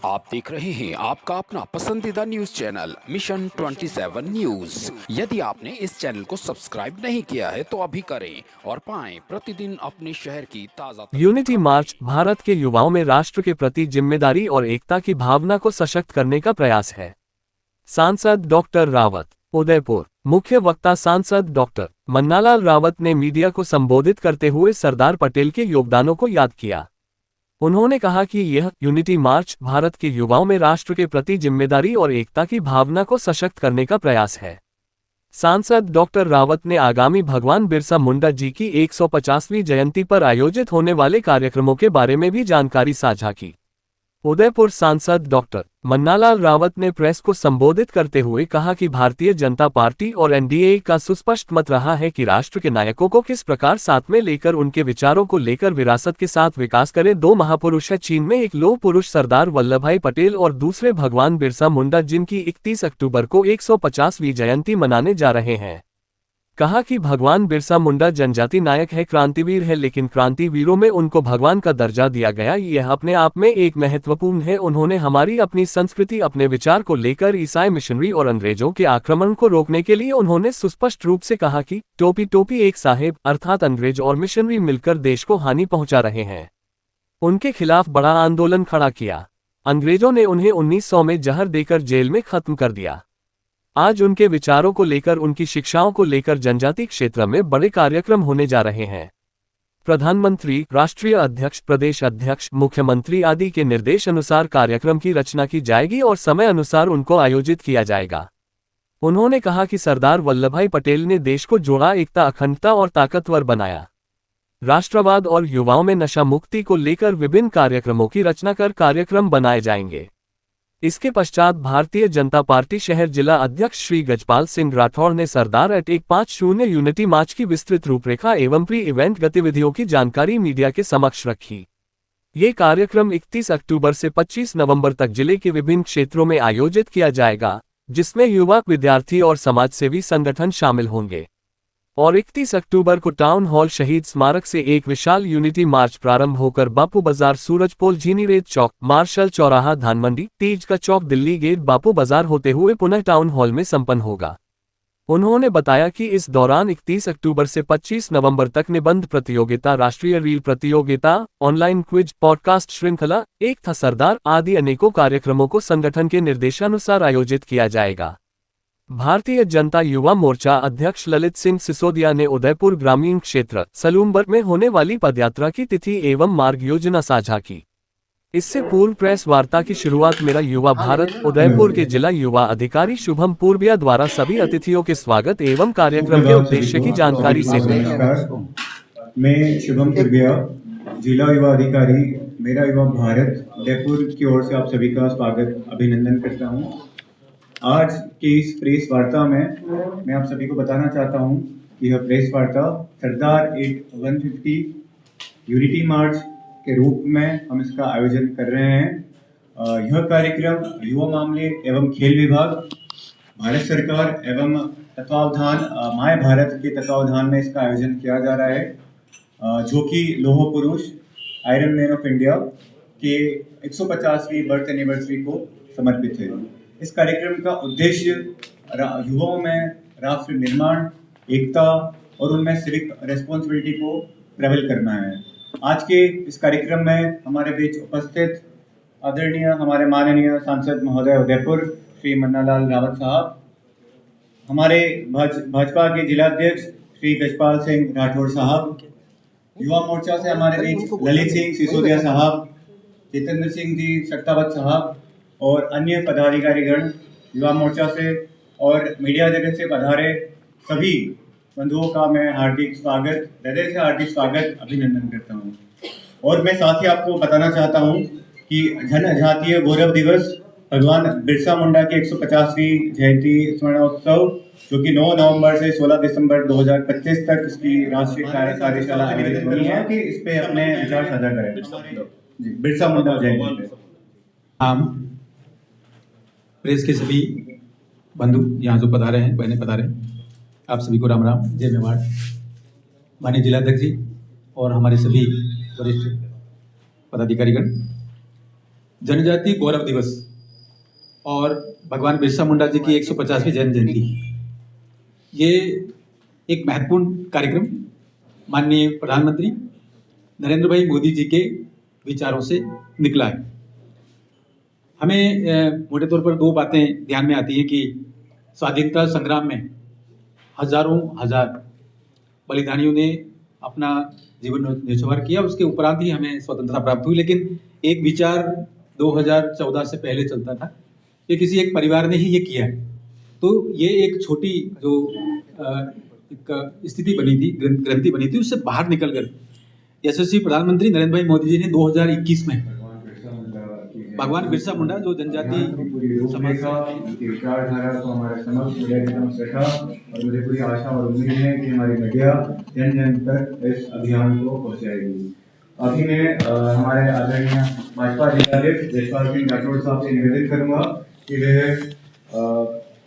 आप देख रहे हैं आपका अपना पसंदीदा न्यूज चैनल मिशन 27 न्यूज। यदि आपने इस चैनल को सब्सक्राइब नहीं किया है तो अभी करें और पाएं प्रतिदिन अपने शहर की ताजा यूनिटी मार्च भारत के युवाओं में राष्ट्र के प्रति जिम्मेदारी और एकता की भावना को सशक्त करने का प्रयास है। सांसद डॉक्टर रावत, उदयपुर। मुख्य वक्ता सांसद डॉक्टर मन्नालाल रावत ने मीडिया को संबोधित करते हुए सरदार पटेल के योगदानों को याद किया। उन्होंने कहा कि यह यूनिटी मार्च भारत के युवाओं में राष्ट्र के प्रति जिम्मेदारी और एकता की भावना को सशक्त करने का प्रयास है। सांसद डॉक्टर रावत ने आगामी भगवान बिरसा मुंडा जी की 150वीं जयंती पर आयोजित होने वाले कार्यक्रमों के बारे में भी जानकारी साझा की। उदयपुर सांसद डॉक्टर मन्नालाल रावत ने प्रेस को संबोधित करते हुए कहा कि भारतीय जनता पार्टी और एनडीए का सुस्पष्ट मत रहा है कि राष्ट्र के नायकों को किस प्रकार साथ में लेकर उनके विचारों को लेकर विरासत के साथ विकास करें। दो महापुरुष है चीन में, एक लौह पुरुष सरदार वल्लभभाई पटेल और दूसरे भगवान बिरसा मुंडा जिनकी 31 अक्टूबर को 150वीं जयंती मनाने जा रहे हैं। कहा कि भगवान बिरसा मुंडा जनजाति नायक है, क्रांतिवीर है, लेकिन क्रांतिवीरों में उनको भगवान का दर्जा दिया गया, यह अपने आप में एक महत्वपूर्ण है। उन्होंने हमारी अपनी संस्कृति, अपने विचार को लेकर ईसाई मिशनरी और अंग्रेजों के आक्रमण को रोकने के लिए उन्होंने सुस्पष्ट रूप से कहा कि टोपी टोपी एक साहेब अर्थात अंग्रेज और मिशनरी मिलकर देश को हानि पहुंचा रहे हैं। उनके खिलाफ बड़ा आंदोलन खड़ा किया। अंग्रेजों ने उन्हें 1900 में जहर देकर जेल में खत्म कर दिया। आज उनके विचारों को लेकर, उनकी शिक्षाओं को लेकर जनजाति क्षेत्र में बड़े कार्यक्रम होने जा रहे हैं। प्रधानमंत्री, राष्ट्रीय अध्यक्ष, प्रदेश अध्यक्ष, मुख्यमंत्री आदि के निर्देश अनुसार कार्यक्रम की रचना की जाएगी और समय अनुसार उनको आयोजित किया जाएगा। उन्होंने कहा कि सरदार वल्लभभाई पटेल ने देश को जोड़ा, एकता, अखंडता और ताकतवर बनाया। राष्ट्रवाद और युवाओं में नशा मुक्ति को लेकर विभिन्न कार्यक्रमों की रचना कर कार्यक्रम बनाए जाएंगे। इसके पश्चात भारतीय जनता पार्टी शहर जिला अध्यक्ष श्री गजपाल सिंह राठौड़ ने सरदार 150 यूनिटी मार्च की विस्तृत रूपरेखा एवं प्री इवेंट गतिविधियों की जानकारी मीडिया के समक्ष रखी। ये कार्यक्रम 31 अक्टूबर से 25 नवंबर तक जिले के विभिन्न क्षेत्रों में आयोजित किया जाएगा, जिसमें युवा, विद्यार्थी और समाजसेवी संगठन शामिल होंगे। और 31 अक्टूबर को टाउन हॉल शहीद स्मारक से एक विशाल यूनिटी मार्च प्रारंभ होकर बापू बाजार, सूरजपोल, झीनीरेत चौक, मार्शल चौराहा, धानमंडी, तीज का चौक, दिल्ली गेट, बापू बाजार होते हुए पुनः टाउन हॉल में संपन्न होगा। उन्होंने बताया कि इस दौरान 31 अक्टूबर से 25 नवंबर तक निबंध प्रतियोगिता, राष्ट्रीय रील प्रतियोगिता, ऑनलाइन क्विज, पॉडकास्ट श्रृंखला, एक था सरदार आदि अनेकों कार्यक्रमों को संगठन के निर्देशानुसार आयोजित किया जाएगा। भारतीय जनता युवा मोर्चा अध्यक्ष ललित सिंह सिसोदिया ने उदयपुर ग्रामीण क्षेत्र सलूमबर में होने वाली पदयात्रा की तिथि एवं मार्ग योजना साझा की। इससे पूर्व प्रेस वार्ता की शुरुआत मेरा युवा भारत उदयपुर के जिला युवा अधिकारी शुभम पूर्विया द्वारा सभी अतिथियों के स्वागत एवं कार्यक्रम के उद्देश्य की जानकारी से हुई। मैं शुभम पूर्विया, जिला युवा अधिकारी मेरा युवा भारत उदयपुर की ओर से आप सभी का स्वागत, अभिनंदन करता हूँ। आज की इस प्रेस वार्ता में मैं आप सभी को बताना चाहता हूं कि यह प्रेस वार्ता सरदार 150 यूनिटी मार्च के रूप में हम इसका आयोजन कर रहे हैं। यह कार्यक्रम युवा मामले एवं खेल विभाग, भारत सरकार एवं तत्वावधान माय भारत के तत्वावधान में इसका आयोजन किया जा रहा है, जो कि लौह पुरुष आयरन मैन ऑफ इंडिया के 150वीं बर्थ एनिवर्सरी को समर्पित है। इस कार्यक्रम का उद्देश्य युवाओं में राष्ट्र निर्माण, एकता और उनमें सिविक रेस्पॉन्सिबिलिटी को प्रबल करना है। आज के इस कार्यक्रम में हमारे बीच उपस्थित आदरणीय हमारे माननीय सांसद महोदय उदयपुर श्री मन्नालाल रावत साहब, हमारे भाजपा के जिलाध्यक्ष श्री गजपाल सिंह राठौड़ साहब, युवा मोर्चा से हमारे बीच ललित सिंह सिसोदिया साहब, जितेंद्र सिंह जी सट्टावत साहब और अन्य पदाधिकारीगण युवा मोर्चा से और मीडिया जगत से पधारे सभी बंधुओं का मैं हार्दिक स्वागत, हृदय से हार्दिक स्वागत, अभिनंदन करता हूं। और मैं साथ ही आपको बताना चाहता हूं कि जनजातीय गौरव दिवस भगवान बिरसा मुंडा की 150वीं जयंती स्मरणोत्सव, जो कि 9 नवंबर से 16 दिसंबर 2025 तक इसकी राष्ट्रीय कार्यशाला आयोजित होनी है, कि इस पे अपने विचार साझा करें। बिरसा मुंडा जयंती पे हम प्रेस के सभी बंधु यहाँ जो पधारे हैं, बहने पधारे हैं, आप सभी को राम राम, जय मेवाड़। माननीय जिलाध्यक्ष जी और हमारे सभी वरिष्ठ पदाधिकारीगण, जनजाति गौरव दिवस और भगवान बिरसा मुंडा जी की 150वीं जन्म जयंती, ये एक महत्वपूर्ण कार्यक्रम माननीय प्रधानमंत्री नरेंद्र भाई मोदी जी के विचारों से निकला है। हमें मोटे तौर पर दो बातें ध्यान में आती हैं कि स्वाधीनता संग्राम में हजारों हजार बलिदानियों ने अपना जीवन न्यौछावर किया, उसके उपरांत ही हमें स्वतंत्रता प्राप्त हुई। लेकिन एक विचार 2014 से पहले चलता था कि किसी एक परिवार ने ही ये किया है, तो ये एक छोटी जो एक स्थिति बनी थी, ग्रंथि बनी थी, उससे बाहर निकल कर यशस्वी प्रधानमंत्री नरेंद्र भाई मोदी जी ने 2021 में भगवान बिरसा मुंडा जो जनजाति समाज की विचारधारा को हमारे समक्ष मीडिया के समक्ष रखा, और मुझे पूरी आशा और उम्मीद है कि हमारी मीडिया जन जन तक इस अभियान को पहुंचाएगी। अभी मैं हमारे आदरणीय भाजपा जिलाध्यक्ष जयपाल सिंह राठौड़ साहब से निवेदन करूंगा कि वे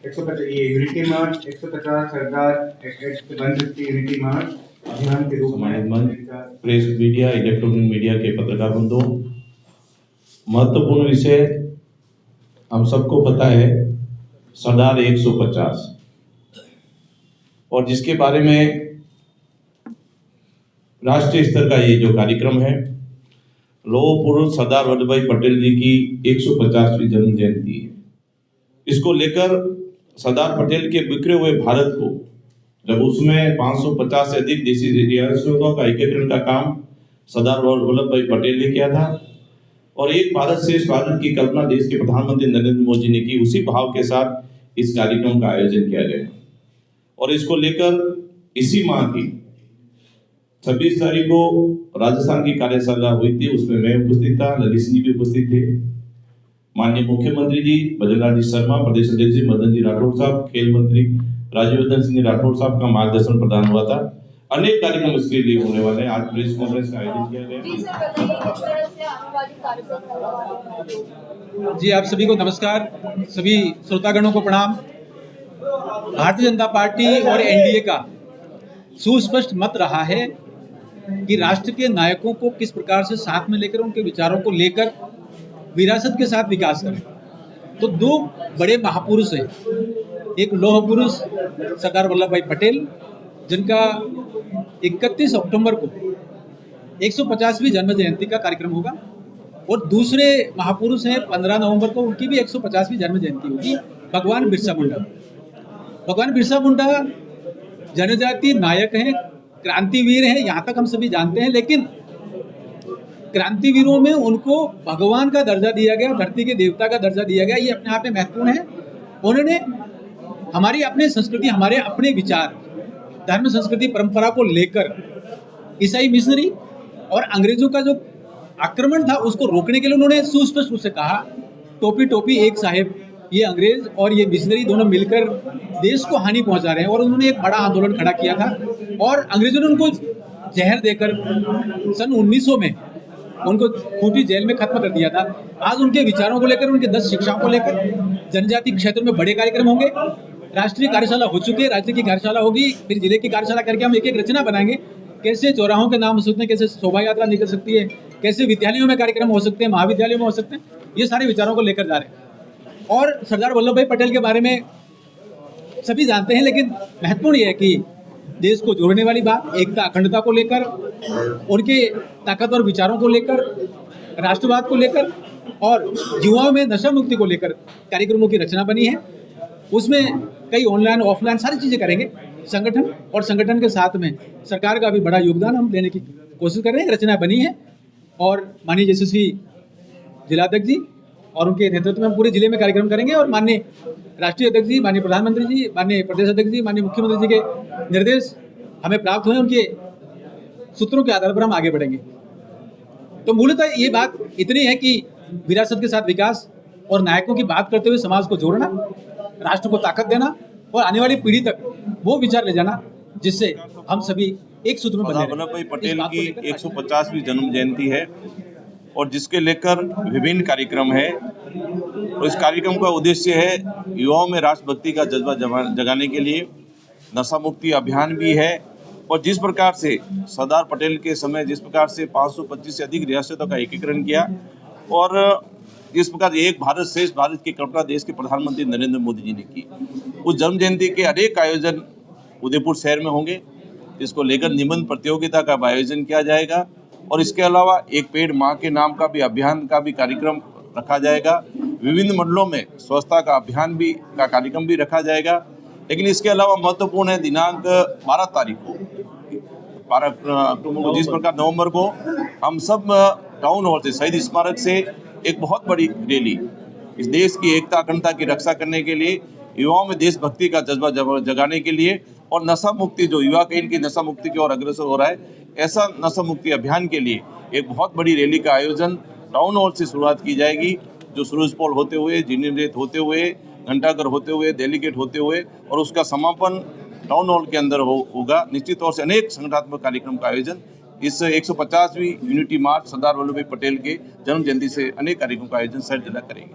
150 ये यूनिटी मार्च 150 सरदार 150 यूनिटी मार्च अभियान के रूप में प्रेस मीडिया, इलेक्ट्रॉनिक मीडिया के पत्रकार बंधुओं, महत्वपूर्ण विषय हम सबको पता है, सरदार 150, और जिसके बारे में राष्ट्रीय स्तर का ये जो कार्यक्रम है, लौह पुरुष सरदार वल्लभ भाई पटेल जी की 150वीं जन्म जयंती है। इसको लेकर सरदार पटेल के बिखरे हुए भारत को, जब उसमें 550 से अधिक देशी रियासतों का एकीकरण का काम सरदार वल्लभ भाई पटेल ने किया था, और एक भारत श्रेष्ठ भारत की कल्पना देश के प्रधानमंत्री नरेंद्र मोदी ने की, उसी भाव के साथ इस कार्यक्रम का आयोजन किया गया। और इसको लेकर इसी माह की 26 तारीख को राजस्थान की कार्यशाला हुई थी, उसमें मैं उपस्थित था, ललित सिंह जी भी उपस्थित थे, माननीय मुख्यमंत्री जी भजनलाल जी शर्मा, प्रदेश अध्यक्ष जी मदन जी राठौड़ साहब, खेल मंत्री राज्यवर्धन सिंह राठौड़ साहब का मार्गदर्शन प्रदान हुआ था। अनेक कार्यक्रम इसके लिए होने वाले हैं। आज प्रेस कॉन्फ्रेंस का आयोजन किया गया। जी, आप सभी को नमस्कार, सभी श्रोतागणों को प्रणाम। भारतीय जनता पार्टी और एनडीए का सुस्पष्ट मत रहा है कि राष्ट्र के नायकों को किस प्रकार से साथ में लेकर उनके विचारों को लेकर विरासत के साथ विकास करें। तो दो बड़े महापुरुष हैं, एक लौह पुरुष सरदार वल्लभ भाई पटेल, जिनका 31 अक्टूबर को 150वीं जन्म जयंती का कार्यक्रम होगा, और दूसरे महापुरुष हैं 15 नवंबर को, उनकी भी 150वीं जन्म जयंती होगी, भगवान बिरसा मुंडा। भगवान बिरसा मुंडा जनजाति नायक हैं, क्रांतिवीर हैं, यहाँ तक हम सभी जानते हैं। लेकिन क्रांतिवीरों में उनको भगवान का दर्जा दिया गया, धरती के देवता का दर्जा दिया गया, ये अपने आप में महत्वपूर्ण है। उन्होंने हमारी अपनी संस्कृति, हमारे अपने विचार, धर्म संस्कृति परंपरा को लेकर ईसाई मिशनरी और अंग्रेजों का जो आक्रमण था उसको रोकने के लिए उन्होंने सुस्पष्ट रूप से कहा, टोपी टोपी एक साहेब, ये अंग्रेज और ये मिशनरी दोनों मिलकर देश को हानि पहुंचा रहे हैं। और उन्होंने एक बड़ा आंदोलन खड़ा किया था, और अंग्रेजों ने उनको जहर देकर सन 1900 में उनको खूंटी जेल में खत्म कर दिया था। आज उनके विचारों को लेकर, उनके 10 शिक्षाओं को लेकर जनजाति क्षेत्र में बड़े कार्यक्रम होंगे। राष्ट्रीय कार्यशाला हो चुके हैं, राज्य की कार्यशाला होगी, फिर जिले की कार्यशाला करके हम एक एक रचना बनाएंगे, कैसे चौराहों के नाम हो सकते हैं, कैसे शोभा यात्रा निकल सकती है, कैसे विद्यालयों में कार्यक्रम हो सकते हैं, महाविद्यालयों में हो सकते हैं, ये सारे विचारों को लेकर जा रहे हैं। और सरदार वल्लभ भाई पटेल के बारे में सभी जानते हैं, लेकिन महत्वपूर्ण यह है कि देश को जोड़ने वाली बात, एकता अखंडता को लेकर, उनके ताकतवर विचारों को लेकर, राष्ट्रवाद को लेकर और युवाओं में नशा मुक्ति को लेकर कार्यक्रमों की रचना बनी है। उसमें कई ऑनलाइन ऑफलाइन सारी चीज़ें करेंगे। संगठन और संगठन के साथ में सरकार का भी बड़ा योगदान हम देने की कोशिश कर रहे हैं। रचना बनी है, और माननीय यशस्वी जिलाध्यक्ष जी और उनके नेतृत्व में हम पूरे जिले में कार्यक्रम करेंगे। और माननीय राष्ट्रीय अध्यक्ष जी, माननीय प्रधानमंत्री जी, माननीय प्रदेश अध्यक्ष जी, माननीय मुख्यमंत्री जी के निर्देश हमें प्राप्त हुए, उनके सूत्रों के आधार पर हम आगे बढ़ेंगे। तो मूलतः ये बात इतनी है कि विरासत के साथ विकास और नायकों की बात करते हुए समाज को जोड़ना, राष्ट्र को ताकत देना और आने वाली पीढ़ी तक वो विचार ले जाना जिससे हम सभी एक सूत्र में बंधे रहें। वल्लभ भाई पटेल की 150वीं जन्म जयंती है, और जिसके लेकर विभिन्न कार्यक्रम है। और इस कार्यक्रम का उद्देश्य है युवाओं में राष्ट्रभक्ति का जज्बा जगाने के लिए, नशा मुक्ति अभियान भी है। और जिस प्रकार से सरदार पटेल के समय जिस प्रकार से 525 से अधिक रियासतों का एकीकरण किया, और जिस प्रकार एक भारत श्रेष्ठ भारत की कल्पना देश के प्रधानमंत्री नरेंद्र मोदी जी ने की, उस जन्म जयंती के अनेक आयोजन उदयपुर शहर में होंगे, जिसको लेकर निबंध प्रतियोगिता का भी आयोजन किया जाएगा और इसके अलावा एक पेड़ माँ के नाम का भी अभियान का भी कार्यक्रम रखा जाएगा। विभिन्न मंडलों में स्वच्छता का अभियान भी का कार्यक्रम भी रखा जाएगा। लेकिन इसके अलावा महत्वपूर्ण है दिनांक 12 तारीख को 12 अक्टूबर को, जिस प्रकार नवंबर को हम सब टाउन हॉल से शहीद स्मारक से एक बहुत बड़ी रैली इस देश की एकता अखंडता की रक्षा करने के लिए, युवाओं में देशभक्ति का जज्बा जगाने के लिए और नशा मुक्ति जो युवा कहीं की नशा मुक्ति की ओर अग्रसर हो रहा है, ऐसा नशा मुक्ति अभियान के लिए एक बहुत बड़ी रैली का आयोजन टाउन हॉल से शुरुआत की जाएगी, जो सूरज पोल होते हुए, जिनीरेत होते हुए, घंटाघर होते हुए, दिल्ली गेट होते हुए और उसका समापन टाउन हॉल के अंदर होगा। निश्चित तौर से अनेक संगठनात्मक कार्यक्रम का आयोजन इस 150वीं यूनिटी मार्च सरदार वल्लभ भाई पटेल के जन्म जयंती से अनेक कार्यक्रमों का आयोजन शहर जिला करेंगे।